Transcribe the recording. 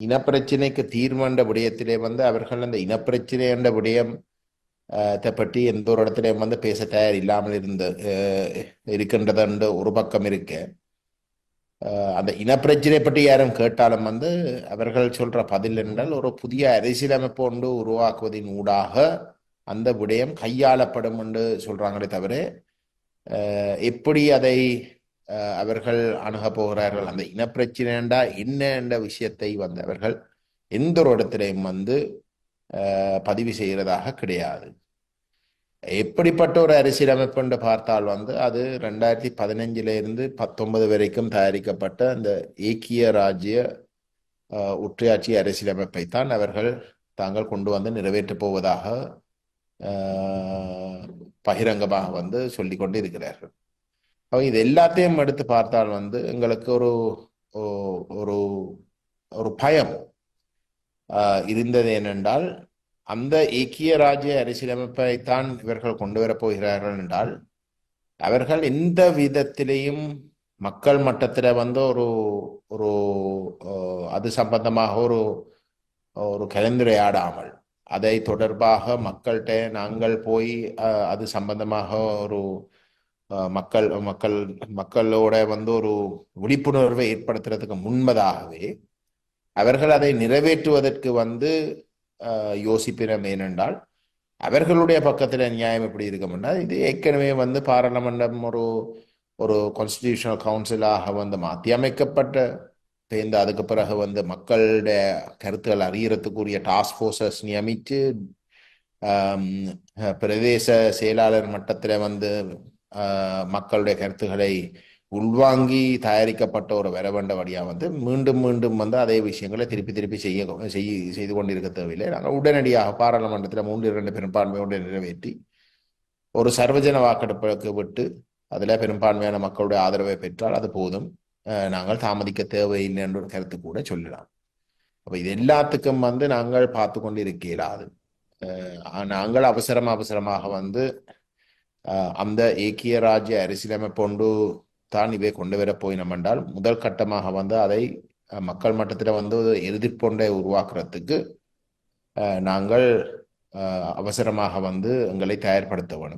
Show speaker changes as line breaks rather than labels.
இனப்பிரச்சினைக்கு தீர்வுன்ற விடயத்திலே அவர்கள் அந்த இனப்பிரச்சினை என்ற விடயம் பற்றி எந்த ஒரு இடத்திலையும் பேச தயார் இல்லாமல் இருக்கின்றது என்று ஒரு பக்கம் இருக்க, அந்த இனப்பிரச்சினை பற்றி யாரும் கேட்டாலும் அவர்கள் சொல்ற பதில் என்றால் ஒரு புதிய அரசியலமைப்பு ஒன்று உருவாக்குவதின் ஊடாக அந்த விடயம் கையாளப்படும் என்று சொல்றாங்களே தவிர எப்படி அதை அவர்கள் அணுக போகிறார்கள், அந்த இனப்பிரச்சினைண்டா என்ன என்ற விஷயத்தை அவர்கள் எந்த ஒரு இடத்திலையும் பதிவு செய்கிறதாக கிடையாது. எப்படிப்பட்ட ஒரு அரசியலமைப்பு என்று பார்த்தால் அது 2015 இருந்து 19 வரைக்கும் தயாரிக்கப்பட்ட அந்த ஏக்கிய ராஜ்ய ஒற்றையாட்சி அரசியலமைப்பை தான் அவர்கள் தாங்கள் கொண்டு நிறைவேற்றப் போவதாக பகிரங்கமாக சொல்லிக் கொண்டு இருக்கிறார்கள். இது எல்லாத்தையும் எடுத்து பார்த்தால் எங்களுக்கு ஒரு ஒரு ஒரு பயம் இருந்தது. ஏனென்றால் அந்த ஏக்கிய ராஜ்ய அரசியலமைப்பைத்தான் இவர்கள் கொண்டு வரப் போகிறார்கள் என்றால் அவர்கள் எந்த விதத்திலேயும் மக்கள் மட்டத்தில் ஒரு ஒரு அது சம்பந்தமாக ஒரு ஒரு கலந்துரையாடாமல், அதை தொடர்பாக மக்கள்கிட்ட நாங்கள் போய் அது சம்பந்தமாக ஒரு மக்களோட ஒரு விழிப்புணர்வை ஏற்படுத்துறதுக்கு முன்பதாகவே அவர்கள் அதை நிறைவேற்றுவதற்கு யோசிப்பினம். ஏனென்றால் அவர்களுடைய பக்கத்தில் நியாயம் எப்படி இருக்கும்னா, இது ஏற்கனவே பாராளுமன்றம் ஒரு ஒரு கான்ஸ்டிடியூஷனல் கவுன்சிலாக மாற்றி அமைக்கப்பட்ட அதுக்கு பிறகு மக்களுடைய கருத்துக்கள் அறியறதுக்குரிய டாஸ்க் ஃபோர்ஸஸ் நியமித்து பிரதேச செயலாளர் மட்டத்தில் மக்களுடைய கருத்துக்களை உள்வாங்கி தயாரிக்கப்பட்ட ஒரு வரவேண்ட வழியா மீண்டும் மீண்டும் அதே விஷயங்களை திருப்பி திருப்பி செய்து கொண்டிருக்க தேவையில்லை. நாங்கள் உடனடியாக பாராளுமன்றத்தில் 3/2 பெரும்பான்மையோடு நிறைவேற்றி ஒரு சர்வஜன வாக்கெடுப்புக்கு விட்டு அதில் பெரும்பான்மையான மக்களுடைய ஆதரவை பெற்றால் அது போதும், நாங்கள் தாமதிக்க தேவையில்லை என்ற ஒரு கருத்து கூட சொல்லலாம். அப்ப இது எல்லாத்துக்கும் நாங்கள் பார்த்து கொண்டு இருக்க இயலாது. நாங்கள் அவசரமாக அந்த ஏக்கிய ராஜ்ய அரசியலமைப்பு ஒன்று தான் இவை கொண்டு வர போயினோம் என்றால் முதல் கட்டமாக அதை மக்கள் மட்டத்தில் எதிர்ப்பொன்றை உருவாக்குறதுக்கு நாங்கள் அவசரமாக எங்களை தயார்படுத்த வேணும்.